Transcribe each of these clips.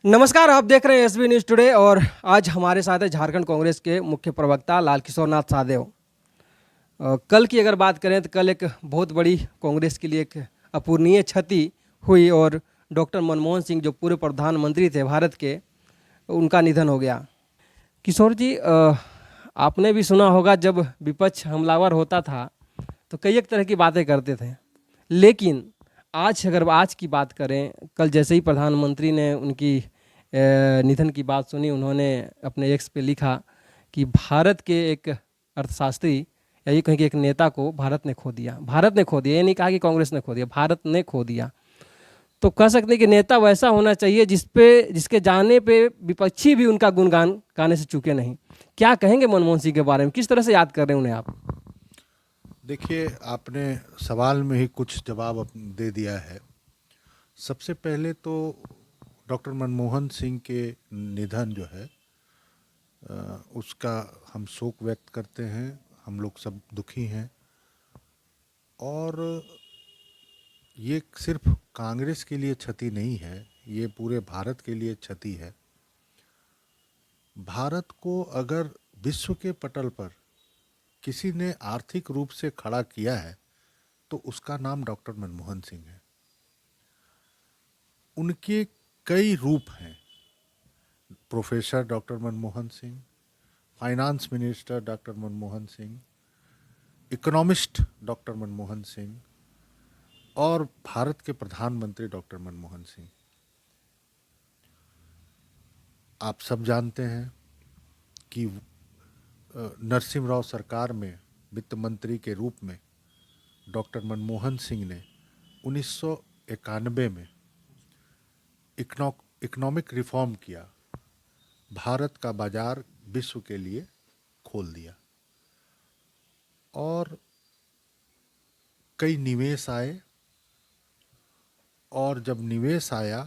नमस्कार, आप देख रहे हैं एसबी न्यूज़ टुडे और आज हमारे साथ है झारखंड कांग्रेस के मुख्य प्रवक्ता लाल किशोर नाथ साहदेव। कल की अगर बात करें तो कल एक बहुत बड़ी कांग्रेस के लिए एक अपूरणीय क्षति हुई और डॉक्टर मनमोहन सिंह जो पूर्व प्रधानमंत्री थे भारत के, उनका निधन हो गया। किशोर जी, आपने भी सुना होगा जब विपक्ष हमलावर होता था तो कई एक तरह की बातें करते थे, लेकिन आज की बात करें, कल जैसे ही प्रधानमंत्री ने उनकी निधन की बात सुनी, उन्होंने अपने एक्स पे लिखा कि भारत के एक अर्थशास्त्री या ये कहें कि एक नेता को भारत ने खो दिया। भारत ने खो दिया, ये नहीं कहा कि कांग्रेस ने खो दिया, भारत ने खो दिया। तो कह सकते हैं कि नेता वैसा होना चाहिए जिसके जाने पे विपक्षी भी उनका गुणगान गाने से चूके नहीं। क्या कहेंगे मनमोहन सिंह के बारे में, किस तरह से याद कर रहे हैं उन्हें आप? देखिए, आपने सवाल में ही कुछ जवाब दे दिया है। सबसे पहले तो डॉक्टर मनमोहन सिंह के निधन जो है उसका हम शोक व्यक्त करते हैं। हम लोग सब दुखी हैं और ये सिर्फ कांग्रेस के लिए क्षति नहीं है, ये पूरे भारत के लिए क्षति है। भारत को अगर विश्व के पटल पर किसी ने आर्थिक रूप से खड़ा किया है तो उसका नाम डॉक्टर मनमोहन सिंह है। उनके कई रूप हैं। Professor doctor Manmohan Singh, finance minister doctor Manmohan Singh, economist doctor Manmohan Singh और भारत के प्रधानमंत्री डॉक्टर मनमोहन सिंह। आप सब जानते हैं कि नरसिम्हा राव सरकार में वित्त मंत्री के रूप में डॉक्टर मनमोहन सिंह ने 1991 में इकोनॉमिक रिफॉर्म किया, भारत का बाजार विश्व के लिए खोल दिया और कई निवेश आए। और जब निवेश आया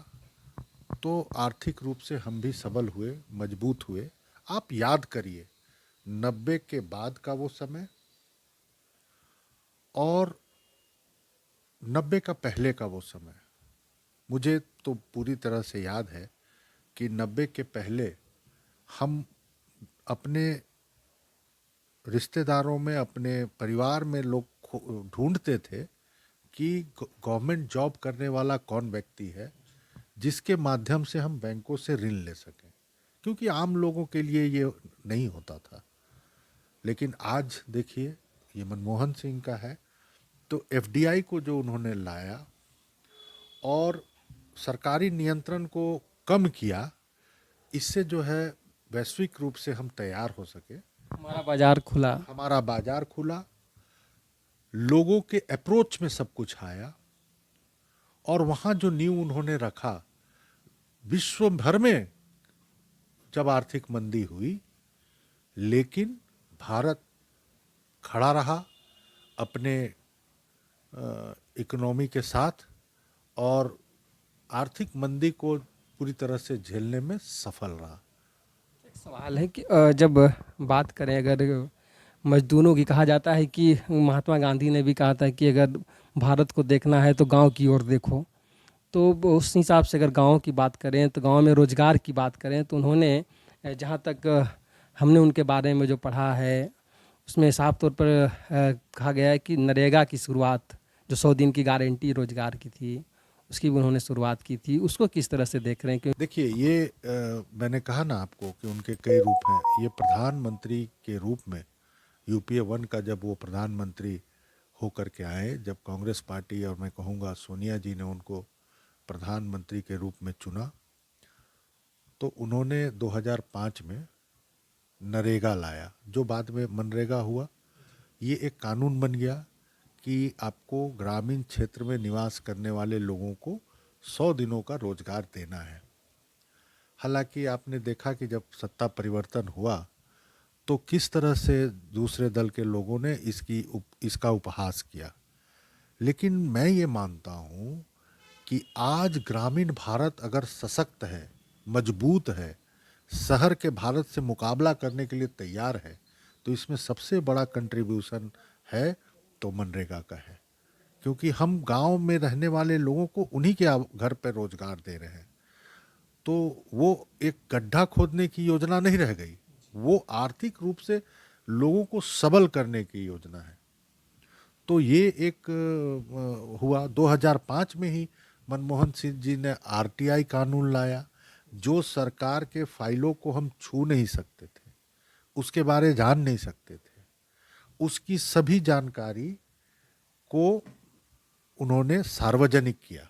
तो आर्थिक रूप से हम भी सबल हुए, मजबूत हुए। आप याद करिए 90 के बाद का वो समय और 90 का पहले का वो समय। मुझे तो पूरी तरह से याद है कि 90 के पहले हम अपने रिश्तेदारों में, अपने परिवार में लोग ढूंढते थे कि गवर्नमेंट जॉब करने वाला कौन व्यक्ति है जिसके माध्यम से हम बैंकों से ऋण ले सकें, क्योंकि आम लोगों के लिए ये नहीं होता था। लेकिन आज देखिए, ये मनमोहन सिंह का है। तो एफडीआई को जो उन्होंने लाया और सरकारी नियंत्रण को कम किया, इससे जो है वैश्विक रूप से हम तैयार हो सके, हमारा बाजार खुला। हमारा बाजार खुला, लोगों के अप्रोच में सब कुछ आया और वहाँ जो नींव उन्होंने रखा, विश्व भर में जब आर्थिक मंदी हुई, लेकिन भारत खड़ा रहा अपने इकोनॉमी के साथ और आर्थिक मंदी को पूरी तरह से झेलने में सफल रहा। एक सवाल है कि जब बात करें अगर मजदूरों की, कहा जाता है कि महात्मा गांधी ने भी कहा था कि अगर भारत को देखना है तो गांव की ओर देखो। तो उस हिसाब से अगर गांव की बात करें तो गांव में रोजगार की बात करें तो उन्होंने जहां तक हमने उनके बारे में जो पढ़ा है उसमें साफ तौर पर कहा गया है कि नरेगा की शुरुआत, जो 100 दिन की गारंटी रोजगार की थी, उसकी भी उन्होंने शुरुआत की थी। उसको किस तरह से देख रहे हैं? देखिए, ये मैंने कहा ना आपको कि उनके कई रूप हैं। ये प्रधानमंत्री के रूप में यूपीए 1 का जब वो प्रधानमंत्री होकर के आए, जब कांग्रेस पार्टी और मैं कहूँगा सोनिया जी ने उनको प्रधानमंत्री के रूप में चुना, तो उन्होंने 2005 में नरेगा लाया, जो बाद में मनरेगा हुआ। ये एक कानून बन गया कि आपको ग्रामीण क्षेत्र में निवास करने वाले लोगों को 100 दिनों का रोजगार देना है। हालांकि आपने देखा कि जब सत्ता परिवर्तन हुआ तो किस तरह से दूसरे दल के लोगों ने इसका उपहास किया। लेकिन मैं ये मानता हूँ कि आज ग्रामीण भारत अगर सशक्त है, मजबूत है, शहर के भारत से मुकाबला करने के लिए तैयार है, तो इसमें सबसे बड़ा कंट्रीब्यूशन है तो मनरेगा का है, क्योंकि हम गांव में रहने वाले लोगों को उन्हीं के घर पर रोजगार दे रहे हैं। तो वो एक गड्ढा खोदने की योजना नहीं रह गई, वो आर्थिक रूप से लोगों को सबल करने की योजना है। तो ये एक हुआ 2005 में ही मनमोहन सिंह जी ने आरटीआई कानून लाया, जो सरकार के फाइलों को हम छू नहीं सकते थे, उसके बारे जान नहीं सकते थे, उसकी सभी जानकारी को उन्होंने सार्वजनिक किया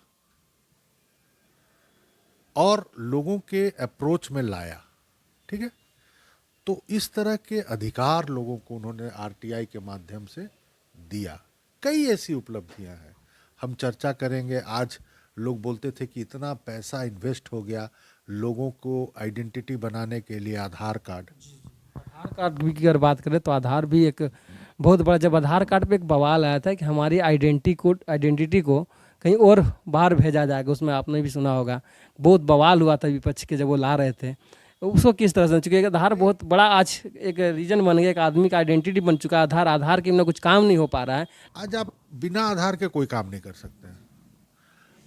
और लोगों के अप्रोच में लाया। ठीक है, तो इस तरह के अधिकार लोगों को उन्होंने आरटीआई के माध्यम से दिया। कई ऐसी उपलब्धियां हैं, हम चर्चा करेंगे। आज लोग बोलते थे कि इतना पैसा इन्वेस्ट हो गया लोगों को आइडेंटिटी बनाने के लिए आधार कार्ड। आधार कार्ड की अगर बात करें तो आधार भी एक बहुत बड़ा, जब आधार कार्ड पे एक बवाल आया था कि हमारी आइडेंटिटी को कहीं और बाहर भेजा जाएगा, उसमें आपने भी सुना होगा, बहुत बवाल हुआ था विपक्ष के जब वो ला रहे थे। तो उसको किस तरह से, चूंकि आधार बहुत बड़ा आज एक रीजन बन गया, एक आदमी का आइडेंटिटी बन चुका है आधार के बिना कुछ काम नहीं हो पा रहा है। आज आप बिना आधार के कोई काम नहीं कर सकते हैं।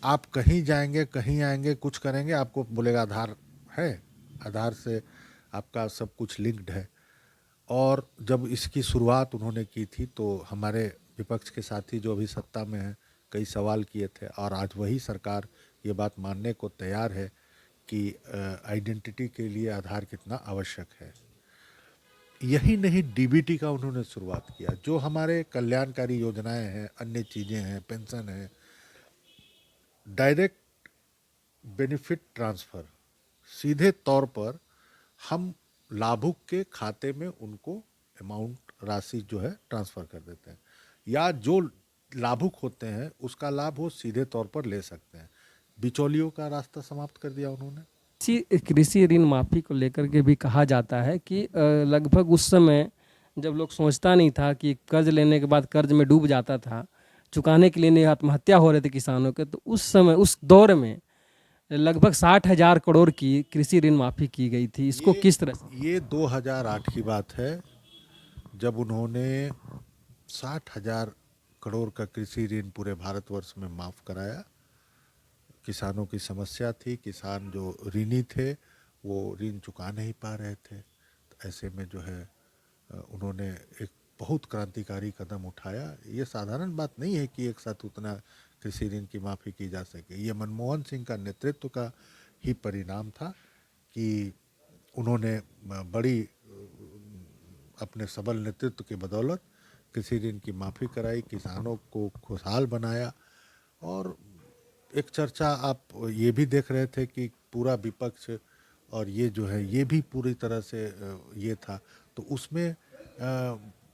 आप कहीं जाएंगे, कहीं आएंगे, कुछ करेंगे, आपको बोलेगा आधार है, आधार से आपका सब कुछ लिंक्ड है। और जब इसकी शुरुआत उन्होंने की थी तो हमारे विपक्ष के साथी जो अभी सत्ता में हैं कई सवाल किए थे, और आज वही सरकार ये बात मानने को तैयार है कि आइडेंटिटी के लिए आधार कितना आवश्यक है। यही नहीं, डीबीटी का उन्होंने शुरुआत किया, जो हमारे कल्याणकारी योजनाएं हैं, अन्य चीज़ें हैं, पेंशन है, डायरेक्ट बेनिफिट ट्रांसफ़र, सीधे तौर पर हम लाभुक के खाते में उनको अमाउंट, राशि जो है ट्रांसफ़र कर देते हैं, या जो लाभुक होते हैं उसका लाभ वो सीधे तौर पर ले सकते हैं। बिचौलियों का रास्ता समाप्त कर दिया उन्होंने। कृषि ऋण माफ़ी को लेकर के भी कहा जाता है कि लगभग उस समय जब लोग सोचता नहीं था कि कर्ज लेने के बाद कर्ज में डूब जाता था, चुकाने के लिए नहीं, आत्महत्या हो रहे थे किसानों के, तो उस समय उस दौर में लगभग 60,000 करोड़ की कृषि ऋण माफ़ी की गई थी। इसको किस तरह से? ये 2008 की बात है, जब उन्होंने 60,000 करोड़ का कृषि ऋण पूरे भारतवर्ष में माफ़ कराया। किसानों की समस्या थी, किसान जो ऋणी थे वो ऋण चुका नहीं पा रहे थे, तो ऐसे में जो है उन्होंने एक बहुत क्रांतिकारी कदम उठाया। ये साधारण बात नहीं है कि एक साथ उतना कृषि ऋण की माफ़ी की जा सके। ये मनमोहन सिंह का नेतृत्व का ही परिणाम था कि उन्होंने बड़ी अपने सबल नेतृत्व की बदौलत कृषि ऋण की माफ़ी कराई, किसानों को खुशहाल बनाया। और एक चर्चा आप ये भी देख रहे थे कि पूरा विपक्ष और ये जो है ये भी पूरी तरह से ये था, तो उसमें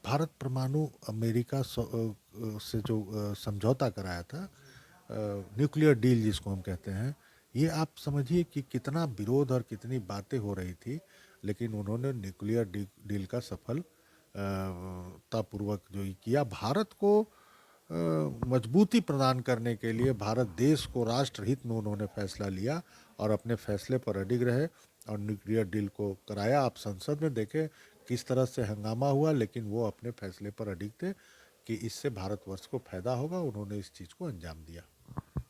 भारत परमाणु अमेरिका से जो समझौता कराया था, न्यूक्लियर डील जिसको हम कहते हैं, ये आप समझिए कि कितना विरोध और कितनी बातें हो रही थी, लेकिन उन्होंने न्यूक्लियर डील का सफलतापूर्वक जो किया। भारत को मजबूती प्रदान करने के लिए, भारत देश को राष्ट्रहित में उन्होंने फैसला लिया और अपने फैसले पर अडिग रहे और न्यूक्लियर डील को कराया। आप संसद में देखें किस तरह से हंगामा हुआ, लेकिन वो अपने फैसले पर अडिग थे कि इससे भारतवर्ष को फायदा होगा। उन्होंने इस चीज़ को अंजाम दिया।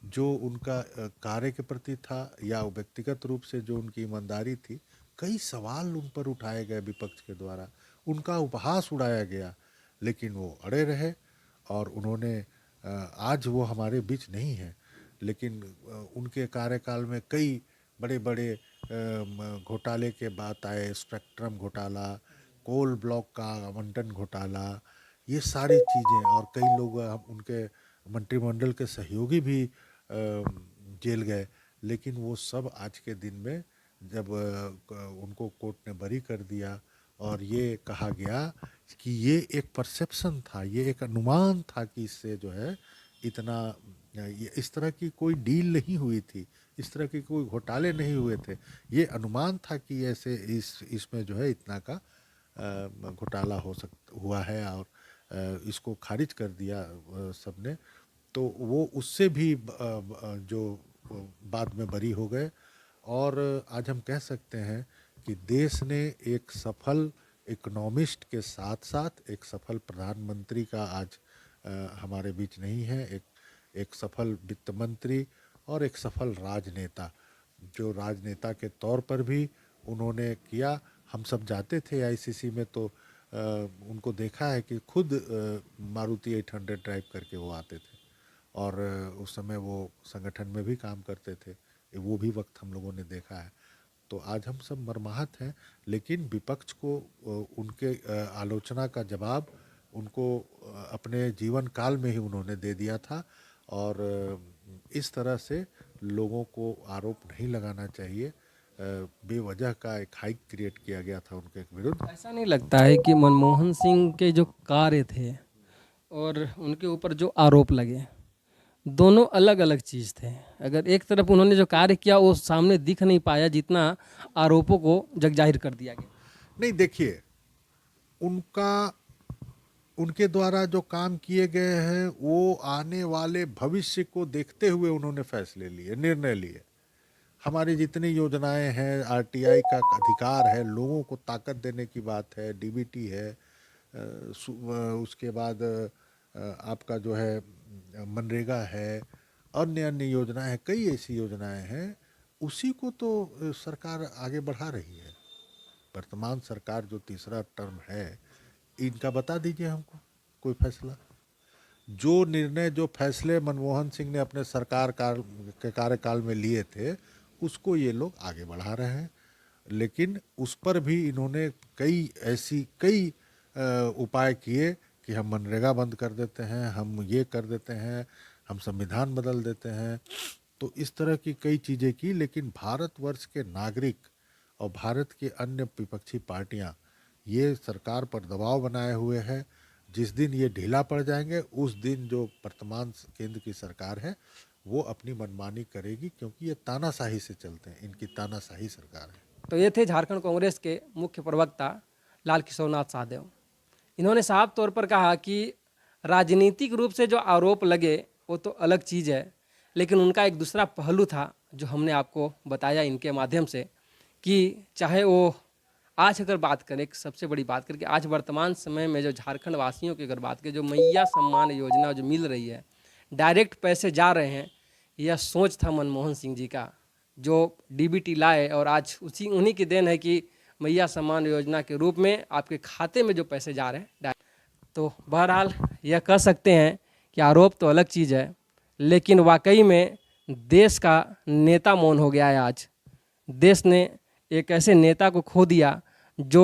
जो उनका कार्य के प्रति था या व्यक्तिगत रूप से जो उनकी ईमानदारी थी, कई सवाल उन पर उठाए गए विपक्ष के द्वारा, उनका उपहास उड़ाया गया, लेकिन वो अड़े रहे। और उन्होंने आज वो हमारे बीच नहीं है, लेकिन उनके कार्यकाल में कई बड़े बड़े घोटाले के बात आए, स्पेक्ट्रम घोटाला, कोल ब्लॉक का आवंटन घोटाला, ये सारी चीज़ें, और कई लोग उनके मंत्रिमंडल के सहयोगी भी जेल गए। लेकिन वो सब आज के दिन में जब उनको कोर्ट ने बरी कर दिया और ये कहा गया कि ये एक परसेप्शन था, ये एक अनुमान था कि इससे जो है इतना, ये इस तरह की कोई डील नहीं हुई थी, इस तरह के कोई घोटाले नहीं हुए थे, ये अनुमान था कि ऐसे इसमें जो है इतना का घोटाला हुआ है, और इसको खारिज कर दिया सबने। तो वो उससे भी जो बाद में बरी हो गए। और आज हम कह सकते हैं कि देश ने एक सफल इकोनॉमिस्ट के साथ साथ एक सफल प्रधानमंत्री का आज हमारे बीच नहीं है, एक सफल वित्त मंत्री और एक सफल राजनेता। जो राजनेता के तौर पर भी उन्होंने किया। हम सब जाते थे आईसीसी में तो उनको देखा है कि खुद मारुति 800 ड्राइव करके वो आते थे और उस समय वो संगठन में भी काम करते थे। वो भी वक्त हम लोगों ने देखा है। तो आज हम सब मर्माहत हैं, लेकिन विपक्ष को उनके आलोचना का जवाब उनको अपने जीवन काल में ही उन्होंने दे दिया था और इस तरह से लोगों को आरोप नहीं लगाना चाहिए। बेवजह का एक हाइक क्रिएट किया गया था उनके विरुद्ध। ऐसा नहीं लगता है कि मनमोहन सिंह के जो कार्य थे और उनके ऊपर जो आरोप लगे, दोनों अलग अलग चीज़ थे? अगर एक तरफ उन्होंने जो कार्य किया वो सामने दिख नहीं पाया जितना आरोपों को जगजाहिर कर दिया गया। नहीं, देखिए, उनके द्वारा जो काम किए गए हैं वो आने वाले भविष्य को देखते हुए उन्होंने फैसले लिए, निर्णय लिए। हमारी जितनी योजनाएं हैं, आरटीआई का अधिकार है, लोगों को ताकत देने की बात है, डीबीटी है, उसके बाद आपका जो है मनरेगा है, अन्य अन्य योजनाएं हैं, कई ऐसी योजनाएं हैं, उसी को तो सरकार आगे बढ़ा रही है। वर्तमान सरकार जो तीसरा टर्म है, इनका बता दीजिए हमको कोई फैसला। जो निर्णय, जो फैसले मनमोहन सिंह ने अपने सरकार के कार्यकाल में लिए थे, उसको ये लोग आगे बढ़ा रहे हैं। लेकिन उस पर भी इन्होंने कई उपाय किए कि हम मनरेगा बंद कर देते हैं, हम ये कर देते हैं, हम संविधान बदल देते हैं। तो इस तरह की कई चीज़ें की, लेकिन भारतवर्ष के नागरिक और भारत के अन्य विपक्षी पार्टियां ये सरकार पर दबाव बनाए हुए हैं। जिस दिन ये ढीला पड़ जाएंगे उस दिन जो वर्तमान केंद्र की सरकार है वो अपनी मनमानी करेगी, क्योंकि ये तानाशाही से चलते हैं, इनकी तानाशाही सरकार है। तो ये थे झारखंड कांग्रेस के मुख्य प्रवक्ता लाल किशोरनाथ साहदेव। इन्होंने साफ तौर पर कहा कि राजनीतिक रूप से जो आरोप लगे वो तो अलग चीज़ है, लेकिन उनका एक दूसरा पहलू था जो हमने आपको बताया इनके माध्यम से, कि चाहे वो आज अगर बात करें, एक सबसे बड़ी बात करके आज वर्तमान समय में जो झारखंड वासियों की अगर बात करें, जो मैया सम्मान योजना जो मिल रही है, डायरेक्ट पैसे जा रहे हैं, यह सोच था मनमोहन सिंह जी का जो डीबीटी लाए, और आज उन्हीं की देन है कि मैया सम्मान योजना के रूप में आपके खाते में जो पैसे जा रहे हैं। तो बहरहाल यह कह सकते हैं कि आरोप तो अलग चीज़ है, लेकिन वाकई में देश का नेता मौन हो गया है। आज देश ने एक ऐसे नेता को खो दिया जो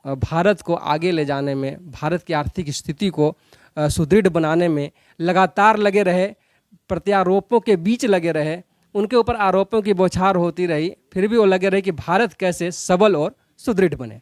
भारत को आगे ले जाने में, भारत की आर्थिक स्थिति को सुदृढ़ बनाने में लगातार लगे रहे, प्रत्यारोपों के बीच लगे रहे, उनके ऊपर आरोपों की बौछार होती रही, फिर भी वो लगे रहे कि भारत कैसे सबल और सुदृढ़ बने।